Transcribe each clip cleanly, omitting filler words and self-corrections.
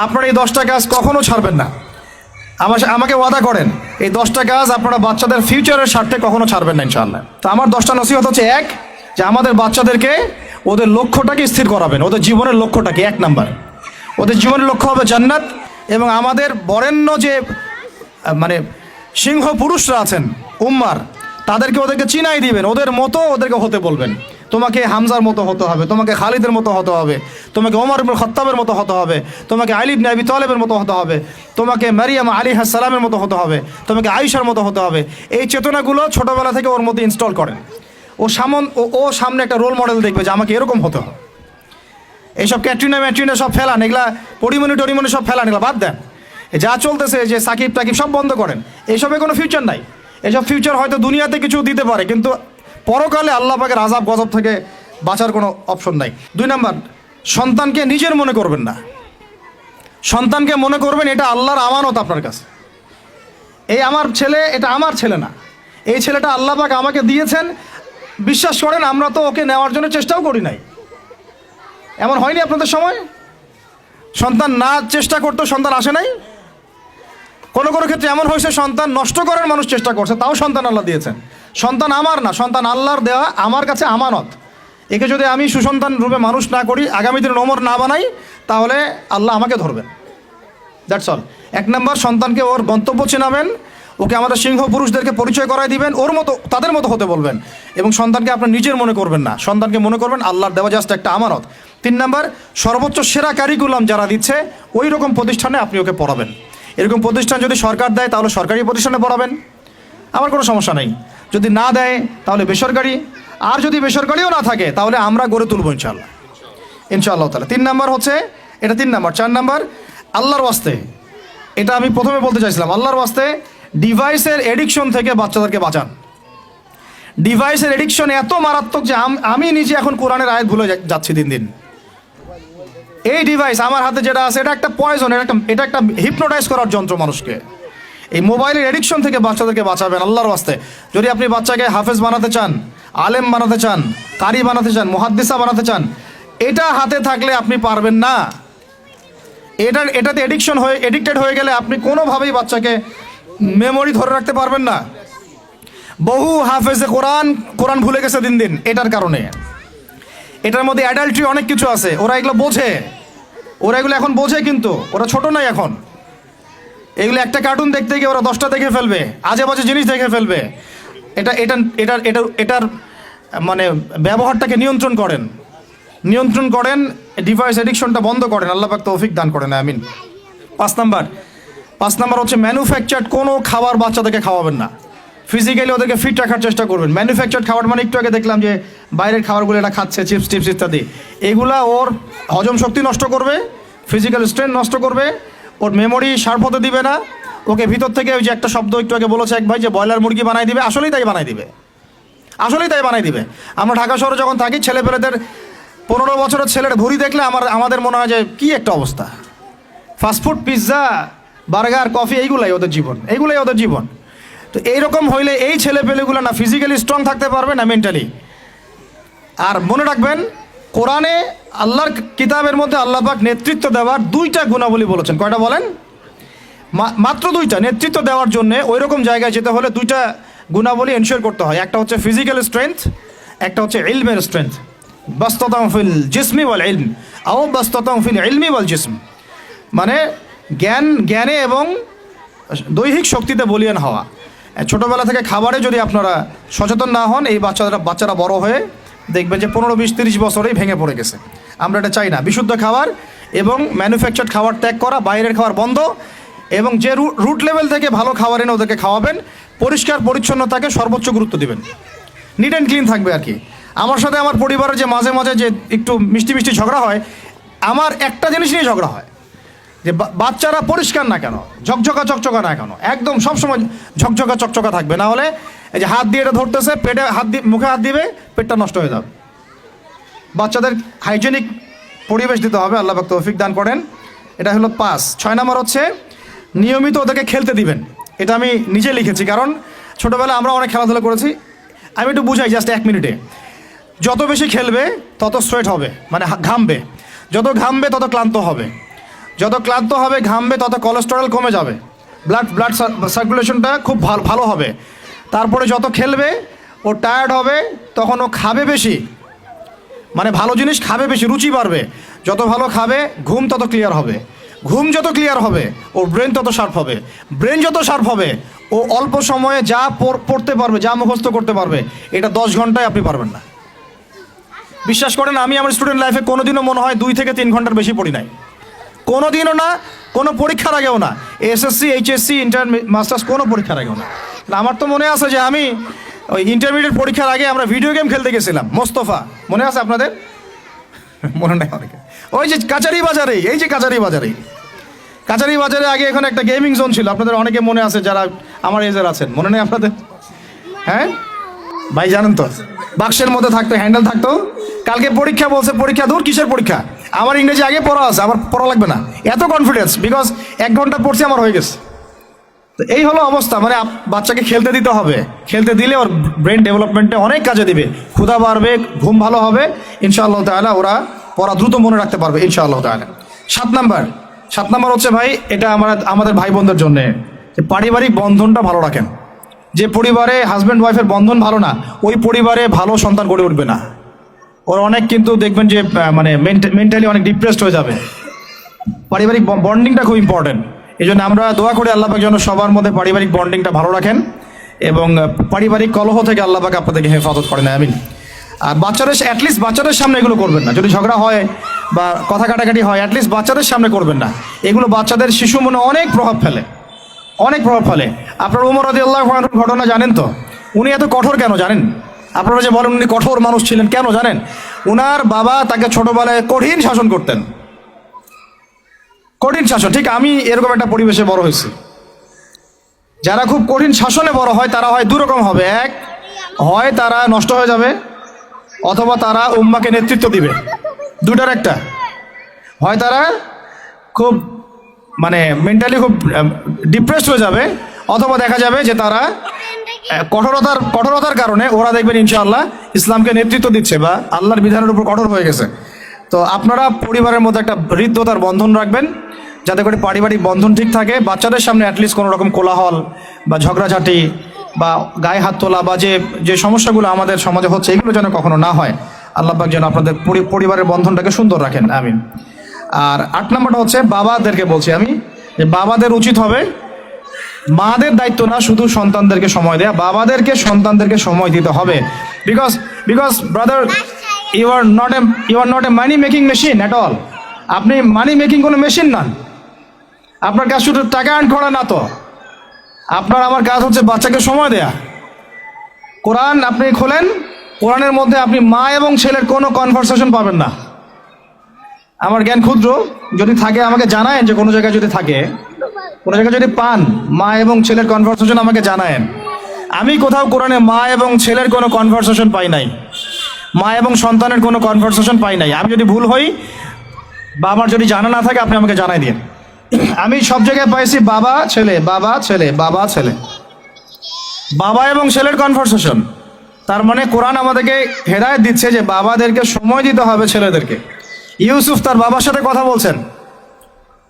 আপনারা এই 10টা কাজ কখনো ছাড়বেন না। আমাকে ওয়াদা করেন এই 10টা কাজ আপনারা বাচ্চাদের ফিউচারের স্বার্থে কখনো ছাড়বেন না ইনশাআল্লাহ। তো আমার 10টা নসিহত হচ্ছে, এক, যে আমাদের বাচ্চাদেরকে ওদের লক্ষ্যটাকে স্থির করাবেন। ওদের জীবনের লক্ষ্যটাকে 1 নাম্বার, ওদের জীবনের লক্ষ্য হবে জান্নাত। এবং আমাদের বরেণ্য যে মানে সিংহ পুরুষরা আছেন উম্মার, ওদেরকে চিনাই দিবেন, ওদের মতো ওদেরকে হতে বলবেন। তোমাকে হামজার মতো হতে হবে, তোমাকে খালিদের মতো হতে হবে, তোমাকে ওমর ইবনে খাত্তাবের মতো হতে হবে, তোমাকে আলী ইবনে আবি তালেবের মতো হতে হবে, তোমাকে মারিয়াম আলাইহিস সালামের মতো হতে হবে, তোমাকে আয়েশার মতো হতে হবে। এই চেতনাগুলো ছোটোবেলা থেকে ওর মধ্যে ইনস্টল করেন। ও সামনে একটা রোল মডেল দেখবে যে আমাকে এরকম হতে হবে। এইসব ক্যাটরিনা সব ফেলান, এগুলা পরিমণি সব ফেলান, এগুলো বাদ দেন। যা চলতেছে যে সাকিব টাকিব সব বন্ধ করেন, এইসবে কোনো ফিউচার নাই। এসব ফিউচার হয়তো দুনিয়াতে কিছু দিতে পারে, কিন্তু পরকালে আল্লাহ পাকের আযাব গজব থেকে বাঁচার কোনো অপশন নাই। 2 নাম্বার, সন্তানকে নিজের মনে করবেন না। সন্তানকে মনে করবেন এটা আল্লাহর আমানত আপনার কাছে। এই আমার ছেলে, এটা আমার ছেলে না, এই ছেলেটা আল্লাহ পাক আমাকে দিয়েছেন। বিশ্বাস করেন আমরা তো ওকে নেওয়ার জন্য চেষ্টাও করি নাই। এমন হয়নি আপনাদের সময়? সন্তান না চেষ্টা করতো সন্তান আসে নাই? কোনো ক্ষেত্রে এমন হয়েছে সন্তান নষ্ট করার মানুষ চেষ্টা করছে, তাও সন্তান আল্লাহ দিয়েছেন। সন্তান আমার না, সন্তান আল্লাহর দেওয়া, আমার কাছে আমানত। একে যদি আমি সুসন্তান রূপে মানুষ না করি, আগামী দিনে ওমর না বানাই, তাহলে আল্লাহ আমাকে ধরবেন। That's all. 1 নাম্বার, সন্তানকে ওর গন্তব্য চেনাবেন, ওকে আমাদের সিংহ পুরুষদেরকে পরিচয় করাই দিবেন, ওর মতো তাদের মতো হতে বলবেন। এবং সন্তানকে আপনার নিজের মনে করবেন না, সন্তানকে মনে করবেন আল্লাহর দেওয়া জাস্ট একটা আমানত। 3 নাম্বার, সর্বোচ্চ সেরা কারিকুলাম যারা দিচ্ছে ওই রকম প্রতিষ্ঠানে আপনি ওকে পড়াবেন। এরকম প্রতিষ্ঠান যদি সরকার দেয় তাহলে সরকারি প্রতিষ্ঠানে পড়াবেন, আমার কোনো সমস্যা নেই। যদি না দেয় তাহলে বেসরকারি, আর যদি বেসরকারিও না থাকে তাহলে আমরা গড়ে তুলবো ইনশাআল্লাহ তাআলা। 3 নাম্বার হচ্ছে এটা, 3 নাম্বার। 4 নাম্বার, আল্লাহর ওয়াস্তে, এটা আমি প্রথমে বলতে চাইছিলাম, আল্লাহর ওয়াস্তে ডিভাইসের এডিকশন থেকে বাচ্চাদেরকে বাঁচান। ডিভাইসের এডিকশন এত মারাত্মক যে আমি নিজে এখন কোরআনের আয়াত ভুলে যাচ্ছি দিন দিন। এই ডিভাইস আমার হাতে যেটা আছে এটা একটা পয়জন, এটা একটা হিপনোটাইজ করার যন্ত্র মানুষকে। এই মোবাইলের এডিকশন থেকে বাচ্চাদেরকে বাঁচাবেন আল্লাহর ওয়াস্তে। যদি আপনি বাচ্চাকে হাফেজ বানাতে চান, আলেম বানাতে চান, কারি বানাতে চান, মুহাদ্দিসা বানাতে চান, এটা হাতে থাকলে আপনি পারবেন না। এটাতে এডিক্টেড হয়ে গেলে আপনি কোনোভাবেই বাচ্চাকে মেমোরি ধরে রাখতে পারবেন না। বহু হাফেজে কোরআন ভুলে গেছে দিন দিন এটার কারণে। এটার মধ্যে অ্যাডাল্ট্রি অনেক কিছু আছে, ওরা এগুলো বোঝে, ওরা এগুলো এখন বোঝে, কিন্তু ওরা ছোট নাই এখন। এগুলো একটা কার্টুন দেখতে গিয়ে ওরা 10টা দেখে ফেলবে, আজে বাজে জিনিস দেখে ফেলবে। এটার মানে ব্যবহারটাকে নিয়ন্ত্রণ করেন, ডিভাইস এডিকশনটা বন্ধ করেন। আল্লাহ পাক তৌফিক দান করেন, আমিন। 5 নাম্বার হচ্ছে ম্যানুফ্যাকচার্ড কোনো খাবার বাচ্চাদেরকে খাওয়াবেন না। ফিজিক্যালি ওদেরকে ফিট রাখার চেষ্টা করবেন। ম্যানুফ্যাকচার্ড খাবার মানে একটু আগে দেখলাম যে বাইরের খাবারগুলো এটা খাচ্ছে, চিপস টিপস ইত্যাদি, এগুলা ওর হজম শক্তি নষ্ট করবে, ফিজিক্যাল স্ট্রেংথ নষ্ট করবে, ওর মেমোরি শার্প হতে দিবে না। ওকে ভিতর থেকে ওই যে একটা শব্দ একটু আগে বলেছে এক ভাই, যে ব্রয়লার মুরগি বানাই দিবে, আসলেই তাই বানাই দিবে। আমরা ঢাকা শহরে যখন থাকি, ছেলেপেলেদের 15 বছরের ছেলের ভুঁড়ি দেখলে আমাদের মনে হয় যে কী একটা অবস্থা। ফাস্টফুড, পিৎজা, বার্গার, কফি, এইগুলাই ওদের জীবন। তো এইরকম হইলে এই ছেলেপেলেগুলো না ফিজিক্যালি স্ট্রং থাকতে পারবে না মেন্টালি। আর মনে রাখবেন, কোরআনে আল্লাহর কিতাবের মধ্যে আল্লাহ পাক নেতৃত্ব দেওয়ার 2টা গুণাবলী বলেছেন। কয়টা বলেন? মাত্র 2টা। নেতৃত্ব দেওয়ার জন্য ওই রকম জায়গায় যেতে হলে 2টা গুণাবলী এনশিওর করতে হয়। একটা হচ্ছে ফিজিক্যাল স্ট্রেংথ, একটা হচ্ছে ইলমের স্ট্রেংথ। বাস্তাতাম ফিল জিসমি ওয়াল ইলম আও বাস্তাতাম ফিল ইলমি ওয়াল জিসম, মানে জ্ঞানে এবং দৈহিক শক্তিতে বলীয়ান হওয়া। ছোটোবেলা থেকে খাবারে যদি আপনারা সচেতন না হন, এই বাচ্চারা বড় হয়ে দেখবে যে 15, 20, 30 বছরেই ভেঙে পড়ে গেছে। আমরা এটা চাই না। বিশুদ্ধ খাবার এবং ম্যানুফ্যাকচার্ড খাবার ত্যাগ করা, বাইরের খাবার বন্ধ, এবং যে রুট লেভেল থেকে ভালো খাবার এনে ওদেরকে খাওয়াবেন। পরিষ্কার পরিচ্ছন্নতাকে সর্বোচ্চ গুরুত্ব দিবেন, নিট অ্যান্ড ক্লিন থাকবে আর কি। আমার সাথে আমার পরিবারের যে মাঝে মাঝে যে একটু মিষ্টি ঝগড়া হয়, আমার একটা জিনিস নিয়ে ঝগড়া হয়, যে বাচ্চারা পরিষ্কার না কেন, চকচকা না কেন, একদম সবসময় চকচকা থাকবে। না হলে এই যে হাত দিয়ে এটা ধরতেছে, পেটে হাত দিয়ে, মুখে হাত দিবে, পেটটা নষ্ট হয়ে যাবে। বাচ্চাদের হাইজেনিক পরিবেশ দিতে হবে, আল্লাহ পাক তৌফিক দান করেন। এটা হলো 5। 6 নাম্বার হচ্ছে নিয়মিত ওদেরকে খেলতে দিবেন। এটা আমি নিজে লিখেছি, কারণ ছোটোবেলায় আমরা অনেক খেলাধুলা করেছি। আমি একটু বুঝাই জাস্ট 1 মিনিটে। যত বেশি খেলবে তত সোয়েট হবে, মানে ঘামবে, যত ঘামবে তত ক্লান্ত হবে, যত ক্লান্ত হবে, ঘামবে, তত কোলেস্টেরল কমে যাবে, ব্লাড সার্কুলেশনটা খুব ভালো হবে। তারপরে যত খেলবে, ও টায়ার্ড হবে, তখন ও খাবে বেশি, মানে ভালো জিনিস খাবে বেশি, রুচি বাড়বে। যত ভালো খাবে, ঘুম তত ক্লিয়ার হবে, ঘুম যত ক্লিয়ার হবে, ওর ব্রেন তত শার্প হবে, ব্রেন যত শার্প হবে, ও অল্প সময়ে যা পড়তে পারবে, যা মুখস্থ করতে পারবে, এটা 10 ঘন্টায় আপনি পারবেন না। বিশ্বাস করেন, আমি আমার স্টুডেন্ট লাইফে কোনোদিনও মনে হয় 2 থেকে 3 ঘন্টার বেশি পড়ি নাই, কোনোদিনও না, কোনো পরীক্ষার আগেও না, এসএসসি, এইচএসসি, ইন্টার, মাস্টার্স, কোনো পরীক্ষার আগেও না। আমার তো মনে আছে যে আমি ওই ইন্টারমিডিয়েট পরীক্ষার আগে আমরা ভিডিও গেম খেলতে গেছিলাম, মোস্তফা, মনে আছে আপনাদের? মনে নাই অনেকে। ওই যে কাচারি বাজারে, এই যে কাচারি বাজারে আগে এখানে একটা গেমিং জোন ছিল, আপনাদের অনেকে মনে আছে যারা আমার এজের আছেন, মনে নেই আপনাদের? হ্যাঁ ভাই, জানেন তো, বাক্সের মধ্যে থাকতো, হ্যান্ডেল থাকতো। কালকে পরীক্ষা বলছে, পরীক্ষা দূর, কিসের পরীক্ষা? আমার ইংরেজি আগে পড়া আছে, আমার পড়া লাগবে না, এত কনফিডেন্স, বিকজ 1 ঘন্টা পড়ছি, আমার হয়ে গেছে। তো এই হলো অবস্থা, মানে বাচ্চাকে খেলতে দিতে হবে, খেলতে দিলে ওর ব্রেন ডেভেলপমেন্টে অনেক কাজে দিবে, ক্ষুধা বাড়বে, ঘুম ভালো হবে, ইনশাআল্লাহ তাআলা ওরা পড়া দ্রুত মনে রাখতে পারবে ইনশাআল্লাহ তাআলা। 7 নাম্বার হচ্ছে ভাই, এটা আমাদের ভাই বোনদের জন্যে, যে পারিবারিক বন্ধনটা ভালো রাখেন। যে পরিবারে হাজব্যান্ড ওয়াইফের বন্ধন ভালো না, ওই পরিবারে ভালো সন্তান গড়ে উঠবে না। ওর অনেক কিন্তু দেখবেন যে মানে মেন্টালি অনেক ডিপ্রেসড হয়ে যাবে। পারিবারিক বন্ডিংটা খুব ইম্পর্টেন্ট। এই জন্য আমরা দোয়া করি আল্লাহ পাক যেন সবার মধ্যে পারিবারিক বন্ডিংটা ভালো রাখেন এবং পারিবারিক কলহ থেকে আল্লাহ পাক আপনাদেরকে হেফাজত করেন, আমিন। আর অ্যাটলিস্ট বাচ্চাদের সামনে এগুলো করবেন না। যদি ঝগড়া হয় বা কথা কাটাকাটি হয়, অ্যাটলিস্ট বাচ্চাদের সামনে করবেন না। এগুলো বাচ্চাদের শিশু মনে অনেক প্রভাব ফেলে। আপনার ওমর রাদিয়াল্লাহু আনহুর ঘটনা জানেন তো? উনি এত কঠোর কেন জানেন? আপনারা যে বলেন উনি কঠোর মানুষ ছিলেন, কেন জানেন? উনার বাবা তাকে ছোটবেলায় কঠিন শাসন করতেন, কঠিন শাসন। ঠিক আমি এরকম একটা পরিবেশে বড় হয়েছি। যারা খুব কঠিন শাসনে বড় হয় তারা হয় 2 রকম হবে। এক, হয় তারা নষ্ট হয়ে যাবে, অথবা তারা উম্মাকে নেতৃত্ব দিবে। 2টার একটা, হয় তারা খুব মানে মেন্টালি খুব ডিপ্রেসড হয়ে যাবে, অথবা দেখা যাবে যে তারা কঠোরতার কারণে ওরা দেখবেন ইনশাআল্লাহ ইসলামকে নেতৃত্ব দিচ্ছে বা আল্লাহর বিধানের উপর কঠোর হয়ে গেছে। তো আপনারা পরিবারের মধ্যে একটা হৃদ্যতার বন্ধন রাখবেন, যাতে করে পারিবারিক বন্ধন ঠিক থাকে। বাচ্চাদের সামনে অ্যাটলিস্ট কোনো রকম কোলাহল বা ঝগড়াঝাটি বা গায়ে হাত তোলা বা যে সমস্যাগুলো আমাদের সমাজে হচ্ছে, এগুলো যেন কখনো না হয়। আল্লাহ পাক যেন আপনাদের পরিবারের বন্ধনটাকে সুন্দর রাখেন, আমিন। আর 8 নম্বরটা হচ্ছে বাবাদেরকে বলছি আমি, যে বাবাদের উচিত হবে, মাদের দায়িত্ব না শুধু সন্তানদেরকে সময় দেয়া, বাবাদেরকে সন্তানদেরকে সময় দিতে হবে। Because brother, you are not a money making machine at all. আপনি মানি মেকিং কোনো মেশিন নন। আপনার কাজ শুধু টাকা আর্ন করা না তো, আপনার আমার কাজ হচ্ছে বাচ্চাকে সময় দেয়া। কোরআন আপনি খোলেন, কোরআনের মধ্যে আপনি মা এবং ছেলের কোনো কনভারসেশন পাবেন না। আমার জ্ঞান ক্ষুদ্র, যদি থাকে আমাকে জানায়েন, যে কোনো জায়গায় যদি থাকে, কোনো জায়গায় যদি পান মা এবং ছেলের কনভারসেশন আমাকে জানায়েন। আমি কোথাও কোরআনে মা এবং ছেলের কোনো কনভারসেশন পাই নাই, মা এবং সন্তানের কোনো কনভারসেশন পাই নাই। আমি যদি ভুল হই বা আমার যদি জানা না থাকে, আপনি আমাকে জানাই দিন। আমি সব জায়গায় পাইছি বাবা ছেলে, বাবা ছেলে, বাবা ছেলে, বাবা এবং ছেলের কনভারসেশন। তার মানে কোরআন আমাদেরকে হেদায়েত দিচ্ছে যে বাবাদেরকে সময় দিতে হবে ছেলেদেরকে। ইউসুফ তার বাবার সাথে কথা বলছেন,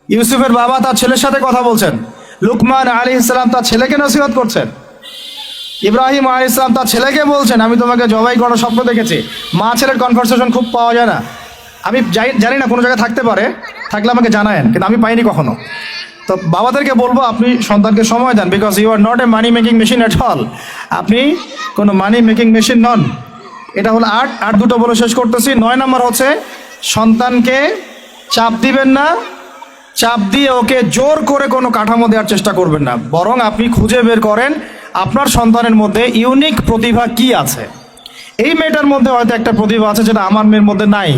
ইউসুফের বাবা তার ছেলের সাথে কথা বলছেন, লুকমান আলাইহিস সালাম তার ছেলেকে নসিহত করছেন, ইব্রাহিম আলাইহিস সালাম তার ছেলেকে বলছেন আমি তোমাকে জবাই করার স্বপ্ন দেখেছি। মা ছেলের কনভারসেশন খুব পাওয়া যায় না। আমি জানি না, কোনো জায়গায় থাকতে পারে, থাকলে আমাকে জানায়েন, কিন্তু আমি পাইনি কখনো। তো বাবাদেরকে বলবো আপনি সন্তানকে সময় দেন, because you are not a money making machine at all. আপনি কোনো মানি মেকিং মেশিন নন। এটা হলো 8 দুটো বলে শেষ করতেছি। 9 নম্বর হচ্ছে সন্তানকে চাপ দিবেন না, চাপ দিয়ে ওকে জোর করে কোনো কাঠামো দেওয়ার চেষ্টা করবেন না, বরং আপনি খুঁজে বের করেন আপনার সন্তানের মধ্যে ইউনিক প্রতিভা কি আছে। এই মেয়েটার মধ্যে হয়তো একটা প্রতিভা আছে যেটা আমার মেয়ের মধ্যে নাই,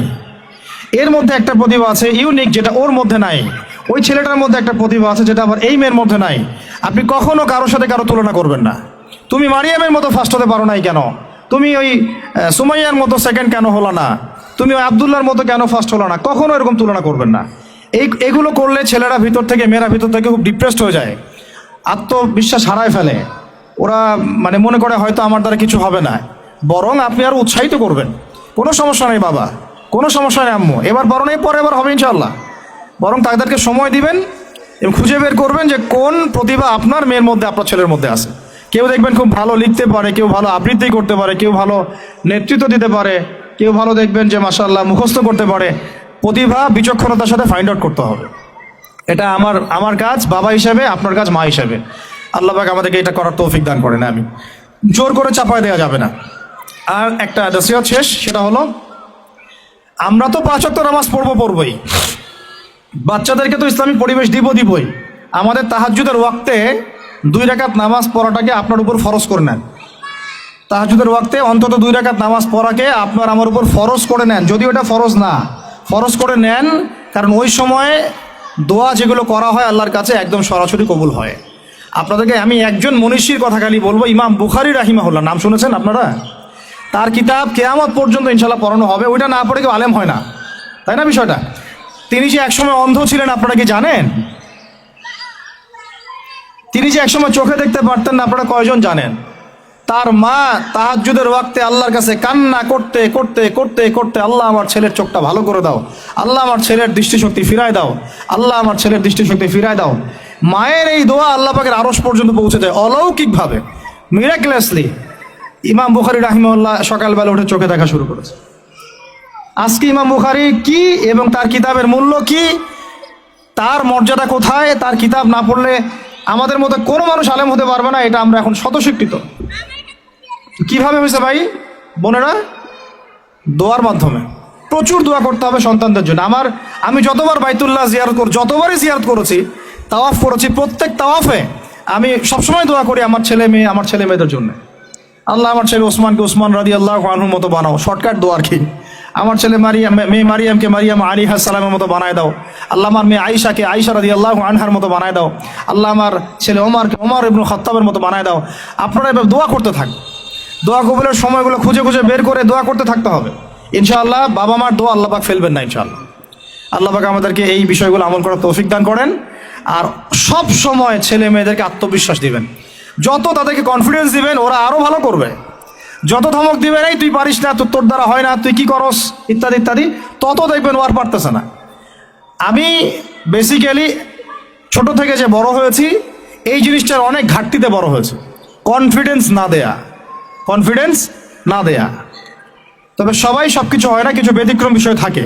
এর মধ্যে একটা প্রতিভা আছে ইউনিক যেটা ওর মধ্যে নাই, ওই ছেলেটার মধ্যে একটা প্রতিভা আছে যেটা আবার এই মেয়ের মধ্যে নাই। আপনি কখনো কারোর সাথে কারো তুলনা করবেন না। তুমি মারিয়ামের মতো ফার্স্ট হতে পারো নাই কেন, তুমি ওই সুমাইয়ার মতো সেকেন্ড কেন হলো না, তুমি ওই আবদুল্লাহর মতো কেন ফার্স্ট হলো না, কখনো এরকম তুলনা করবেন না। এগুলো করলে ছেলেরা ভিতর থেকে, মেয়েরা ভিতর থেকে খুব ডিপ্রেসড হয়ে যায়, আত্মবিশ্বাস হারায় ফেলে। ওরা মানে মনে করে হয়তো আমার দ্বারা কিছু হবে না। বরং আপনি আরো উৎসাহিত করবেন, কোনো সমস্যা নেই বাবা, কোনো সমস্যা নেই আম্মু, এবার বড় নেই, পরে এবার হবে ইনশাল্লাহ। বরং তাদেরকে সময় দিবেন এবং খুঁজে বের করবেন যে কোন প্রতিভা আপনার মেয়ের মধ্যে, আপনার ছেলের মধ্যে আছে। কেউ দেখবেন খুব ভালো লিখতে পারে, কেউ ভালো আবৃত্তি করতে পারে, কেউ ভালো নেতৃত্ব দিতে পারে, কেউ ভালো দেখবেন যে মাশাআল্লাহ মুখস্থ করতে পারে। প্রতিভা বিচক্ষণতার সাথে ফাইন্ড আউট করতে হবে। এটা আমার কাজ বাবা হিসাবে, আপনার কাজ মা হিসাবে। আল্লাহ পাক আমাদেরকে এটা করার তৌফিক দান করেন, আমি জোর করে চাপায় দেওয়া যাবে না। আর একটা নসিহত শেষ, সেটা হলো আমরা তো 5 ওয়াক্ত নামাজ পড়বই, বাচ্চাদেরকে তো ইসলামিক পরিবেশ দিবই। আমাদের তাহাজ্জুদের ওয়াক্তে 2 রাকাত নামাজ পড়াটাকে আপনার উপর ফরজ করে নেন। তাহাজ্জুদের ওয়াক্তে অন্তত 2 রাকাত নামাজ পড়াকে আপনার আমার উপর ফরজ করে নেন। যদিও এটা ফরজ না, ফরজ করে নেন, কারণ ওই সময়ে দোয়া যেগুলো করা হয় আল্লাহর কাছে একদম সরাসরি কবুল হয়। আপনাদেরকে আমি একজন মনীষীর কথা খালি বলবো, ইমাম বুখারী রাহিমাহুল্লাহ, নাম শুনেছেন আপনারা? তার কিতাব কিয়ামত পর্যন্ত ইনশাল্লাহ পড়ানো হবে। ওইটা না পড়ে কেউ আলেম হয় না, তাই না বিষয়টা? তিনি যে একসময় অন্ধ ছিলেন আপনারা কি জানেন? তিনি যে একসময় চোখে দেখতে পারতেন না, আপনারা কয়জন জানেন? তার মা তাহাজ্জুদের ওয়াক্তে আল্লাহর কাছে কান্না করতে করতে করতে করতে, আল্লাহ আমার ছেলের চোখটা ভালো করে দাও, আল্লাহ আমার ছেলের দৃষ্টিশক্তি ফিরায় দাও, আল্লাহ আমার ছেলের দৃষ্টিশক্তি ফিরায় দাও। মায়ের এই দোয়া আল্লাহ পাকের আরশ পর্যন্ত পৌঁছে যায় অলৌকিকভাবে, মিরাকুলাসলি। ইমাম বুখারী রাহিমাহুল্লাহ সকালবেলা উঠে চোখে দেখা শুরু করেছে। আজকে ইমাম বুখারী কি এবং তার কিতাবের মূল্য কি, তার মর্যাদা কোথায়, তার কিতাব না পড়লে আমাদের মধ্যে কোনো মানুষ আলেম হতে পারবে না, এটা আমরা এখন স্বতঃস্বীকৃত। কিভাবে হয়েছে ভাই বোনেরা? দোয়ার মাধ্যমে। প্রচুর দোয়া করতে হবে সন্তানদের জন্য। আমি যতবার বাইতুল্লাহ যতবারই জিয়ারত করেছি, তাওয়াফ করেছি, প্রত্যেক তাওয়াফে আমি সবসময় দোয়া করি আমার ছেলে মেয়েদের জন্য। আল্লাহ আমার ছেলে ওসমানকে ওসমান রাদিয়াল্লাহু আনহুর মতো বানাও। শর্টকাট দোয়া আর কি। আমার ছেলে মেয়ে মারিয়ামকে মারিয়াম আলাইহিস সালামের মতো বানায় দাও। আল্লাহ আমার মেয়ে আয়েশাকে আয়েশা রাদিয়াল্লাহু আনহার মতো বানায় দাও। আল্লাহ আমার ছেলে ওমরকে ওমর ইবনে খাত্তাবের মতো বানায় দাও। আপনারা এভাবে দোয়া করতে থাকুন। দোয়া কবুলের সময়গুলো খুঁজে খুঁজে বের করে দোয়া করতে থাকতে হবে ইনশাআল্লাহ। বাবা মার দোয়া আল্লাহ পাক ফেলবেন না ইনশাআল্লাহ। আল্লাহ পাক আমাদেরকে এই বিষয়গুলো আমল করার তৌফিক দান করেন। আর সব সময় ছেলে মেয়েদেরকে আত্মবিশ্বাস দিবেন। যত তাদেরকে কনফিডেন্স দিবেন, ওরা আরো ভালো করবে। যত ধমক দিবেন, এই তুই পারিস না, তোর দ্বারা হয় না, তুই কি করস, ইত্যাদি ইত্যাদি, তত দেখবেন ও আর পারতেছে না। আমি বেসিক্যালি ছোট থেকে যে বড় হয়েছি, এই জিনিসটার অনেক ঘাটতিতে বড় হয়েছে। কনফিডেন্স না দেয়া। তবে সবাই সব কিছু হয় না, কিছু ব্যতিক্রম বিষয় থাকে।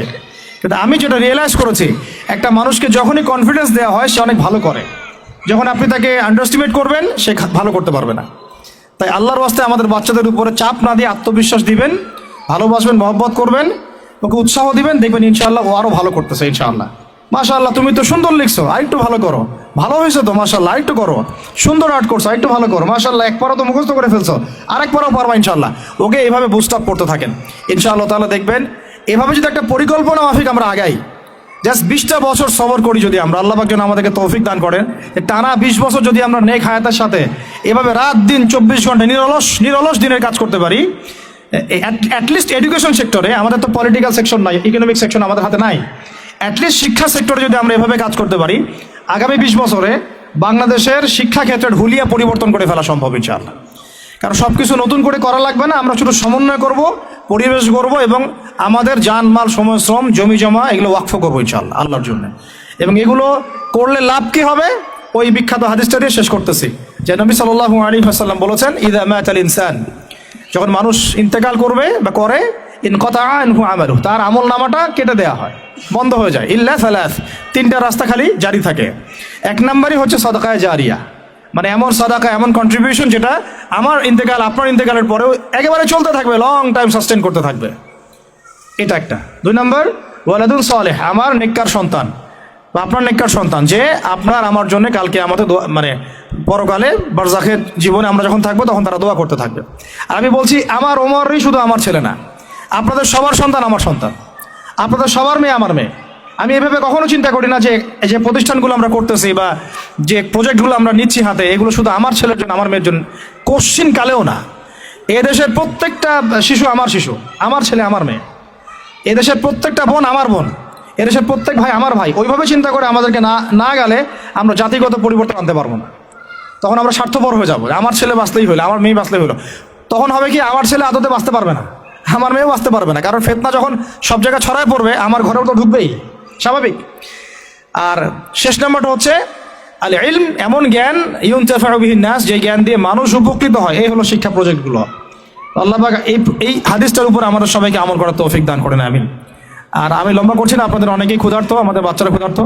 কিন্তু আমি যেটা রিয়েলাইজ করেছি, একটা মানুষকে যখনই কনফিডেন্স দেওয়া হয় সে অনেক ভালো করে। যখন আপনি তাকে আন্ডারস্টিমেট করবেন, সে ভালো করতে পারবে না। তাই আল্লাহর ওয়াস্তে আমাদের বাচ্চাদের উপরে চাপ না দিয়ে আত্মবিশ্বাস দিবেন, ভালোবাসবেন, মহব্বত করবেন, ওকে উৎসাহ দিবেন, দেখবেন ইনশাআল্লাহ ও আরও ভালো করতেছে ইনশাআল্লাহ। মাশাআল্লাহ তুমি তো সুন্দর লিখছো, আরেকটু ভালো করো, ভালো হয়েছে তো মাশাআল্লাহ, আরেকটু করো, সুন্দর আর্ট করছো, আরেকটু ভালো করো, মাশাআল্লাহ এক পারো তো মুখস্থ করে ফেলছো, আরেক পারো পারবা ইনশাআল্লাহ। ওকে এইভাবে বুস্ট আপ করতে থাকেন ইনশাআল্লাহ তাআলা। দেখবেন এভাবে যদি একটা পরিকল্পনা মাফিক আমরা আগাই, জাস্ট 20টা বছর সবর করি যদি আমরা, আল্লাহ পাক যেন আমাদেরকে তৌফিক দান করেন, টানা 20 বছর যদি আমরা নেক হায়াতের সাথে এভাবে রাত দিন 24 ঘন্টা নিরলস দিনের কাজ করতে পারি, অ্যাটলিস্ট এডুকেশন সেক্টরে, আমাদের তো পলিটিক্যাল সেকশন নাই, ইকোনমিক সেকশন আমাদের হাতে নাই, অ্যাটলিস্ট শিক্ষা সেক্টরে যদি আমরা এভাবে কাজ করতে পারি, আগামী 20 বছরে বাংলাদেশের শিক্ষা ক্ষেত্রের হুলিয়া পরিবর্তন করে ফেলা সম্ভব ইনশাআল্লাহ। কারণ সব কিছু নতুন করে করা লাগবে না, আমরা শুধু সমন্বয় করব, পরিবেশ গড়ব এবং আমাদের জানমাল, সময়, শ্রম, জমি জমা এগুলো ওয়াকফ করবো ইনশাআল্লাহ আল্লাহর জন্য। এবং এগুলো করলে লাভ কি হবে? ওই বিখ্যাত হাদিসটা দিয়ে শেষ করতেছি, যে নবী সাল্লাল্লাহু আলাইহি ওয়াসাল্লাম বলেছেন, ইযা মাতাল ইনসান, যখন মানুষ ইন্তেকাল করবে বা করে, ইনকাতা আনহু আমালুহু, তার আমল নামাটা কেটে দেওয়া হয়, বন্ধ হয়ে যায়। ইল্লা সালাস, 3টা রাস্তা খালি জারি থাকে। 1 নম্বরই হচ্ছে সাদাকায়ে জারিয়া, মানে এমন সাদাকা, এমন কন্ট্রিবিউশন যেটা আমার ইন্তেকাল, আপনার ইন্তেকালের পরেও একেবারে চলতে থাকবে, লং টাইম সাস্টেন করতে থাকবে, এটা একটা। 2 নম্বর ওয়ালাদুন সালেহ, আমার নেককার সন্তান বা আপনার নেককার সন্তান, যে আপনার আমার জন্য কালকে আমাদের মানে পরকালে বারজাখের জীবনে আমরা যখন থাকবো তখন তারা দোয়া করতে থাকবে। আর আমি বলছি, আমার ওমরই শুধু আমার ছেলে না, আপনাদের সবার সন্তান আমার সন্তান, আপনাদের সবার মেয়ে আমার মেয়ে। আমি এভাবে কখনো চিন্তা করি না যে প্রতিষ্ঠানগুলো আমরা করতেছি বা যে প্রজেক্টগুলো আমরা নিচ্ছি হাতে, এগুলো শুধু আমার ছেলের জন্য, আমার মেয়ের জন্য, কোশ্চিন কালেও না। এদেশের প্রত্যেকটা শিশু আমার শিশু, আমার ছেলে আমার মেয়ে। এদেশের প্রত্যেকটা বোন আমার বোন, এদেশের প্রত্যেক ভাই আমার ভাই। ওইভাবে চিন্তা করে আমাদেরকে না গেলে আমরা জাতিগত পরিবর্তন আনতে পারবো না। তখন আমরা স্বার্থপর হয়ে যাবো, আমার ছেলে বাঁচলেই হলো, আমার মেয়ে বাঁচলেই হলো। তখন হবে কি, আমার ছেলে আদতে বাঁচতে পারবে না, আমার মেয়েও বাঁচতে পারবে না, কারণ ফিতনা যখন সব জায়গায় ছড়ায় পড়বে, আমার ঘরেও তো ঢুকবেই, স্বাভাবিক। আর শেষ নাম্বারটা হচ্ছে আল ইলম, এমন জ্ঞান ইউনতাফাউ বিহিন নাস, যে জ্ঞান দিয়ে মানুষ উপকৃত হয়। এই হলো শিক্ষা প্রজেক্টগুলো। আল্লাহ পাক এই হাদিসটার উপর আমাদের সবাইকে আমল করার তৌফিক দান করেন, আমিন। আর আমি লম্বা করছি না, আপনাদের অনেকেই ক্ষুধার্ত, আমাদের বাচ্চারা ক্ষুধার্ত।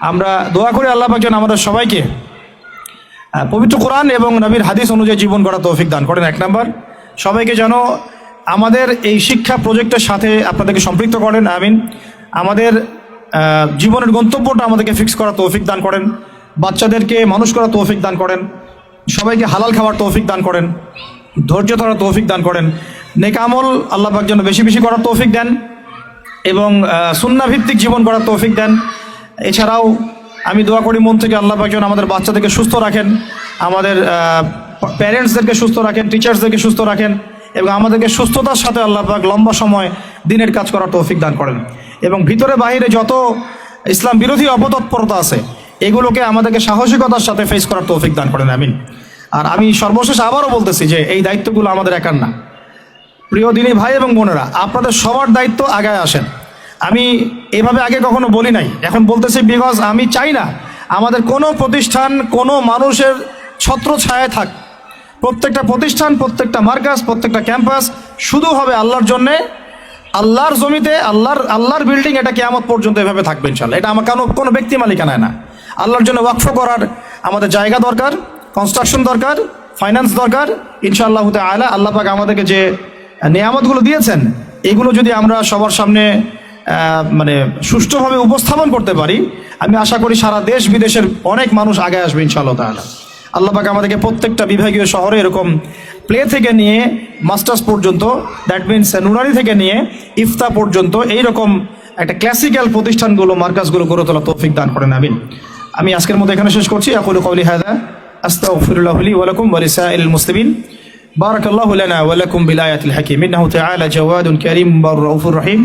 আমরা দোয়া করি আল্লাহ পাক যেন আমাদের সবাইকে পবিত্র কোরআন এবং নবীর হাদিস অনুযায়ী জীবন গড়ার তৌফিক দান করেন। 1 নাম্বার, সবাইকে যেন আমাদের এই শিক্ষা প্রজেক্টের সাথে আপনাদেরকে সম্পৃক্ত করেন, আমিন। আমাদের জীবনের গন্তব্যটা আমাদেরকে ফিক্স করার তৌফিক দান করেন, বাচ্চাদেরকে মানুষ করার তৌফিক দান করেন, সবাইকে হালাল খাওয়ার তৌফিক দান করেন, ধৈর্য ধরার তৌফিক দান করেন, নেক আমল আল্লাহ পাক যেন বেশি বেশি করার তৌফিক দেন এবং সুন্নাহ ভিত্তিক জীবন গড়ার তৌফিক দেন। এছাড়াও আমি দোয়া করি মন থেকে আল্লাহ পাক যেন আমাদের বাচ্চাদেরকে সুস্থ রাখেন, আমাদের প্যারেন্টসদেরকে সুস্থ রাখেন, টিচার্সদেরকে সুস্থ রাখেন এবং আমাদেরকে সুস্থতার সাথে আল্লাহ পাক লম্বা সময় দিনের কাজ করার তৌফিক দান করেন। এবং ভিতরে বাহিরে যত ইসলাম বিরোধী অপতৎপরতা আছে এগুলোকে আমাদেরকে সাহসিকতার সাথে ফেস করার তৌফিক দান করেন, আমিন। আর আমি সর্বশেষ আবারও বলতেছি যে এই দায়িত্বগুলো আমাদের একার না। প্রিয় দিনী ভাই এবং বোনেরা, আপনাদের সবার দায়িত্ব আগায় আসেন। আমি এভাবে আগে কখনো বলি নাই, এখন বলতেছি বিকজ আমি চাই না আমাদের কোনো প্রতিষ্ঠান কোনো মানুষের ছত্র ছায়ায় থাক। প্রত্যেকটা প্রতিষ্ঠান, প্রত্যেকটা মার্কাজ, প্রত্যেকটা ক্যাম্পাস শুধু হবে আল্লাহর জন্যে, আল্লাহর জমিতে, আল্লাহর বিল্ডিং। এটা কিয়ামত পর্যন্ত এভাবে থাকবে ইনশাআল্লাহ। এটা আমার কোনো ব্যক্তি মালিকানায় না। আল্লাহর জন্য ওয়াকফ করার আমাদের জায়গা দরকার, কনস্ট্রাকশন দরকার, ফাইন্যান্স দরকার। ইনশাআল্লাহ তাআলা আল্লাহ পাক আমাদেরকে যে নিয়ামতগুলো দিয়েছেন এগুলো যদি আমরা সবার সামনে মানে সুষ্ঠুভাবে উপস্থাপন করতে পারি, আমি আশা করি সারা দেশ বিদেশের অনেক মানুষ আগে আসবে ইনশাআল্লাহ তাআলা। আল্লাহ পাক আমাদেরকে প্রত্যেকটা বিভাগীয় শহরে এরকম প্লে থেকে নিয়ে মাস্টার্স পর্যন্ত, দ্যাট মিনস নুরানি থেকে নিয়ে ইফতা পর্যন্ত এইরকম একটা ক্লাসিক্যাল প্রতিষ্ঠানগুলো, মার্কাজগুলো গড়ে তোলা তৌফিক দান করেন, আমিন। আমি আজকের মতো এখানে শেষ করছি। আকুলু কওলি হাযা আস্তাগফিরুল্লাহ লি ওয়া লাকুম ওয়া লিসাইরিল মুসলিমিন। বারাকাল্লাহু লানা ওয়া লাকুম বিল আয়াতিল হাকীম। ইন্নাহু তাআলা জাওয়াদুন কারীম ওয়া রাউফুর রহিম।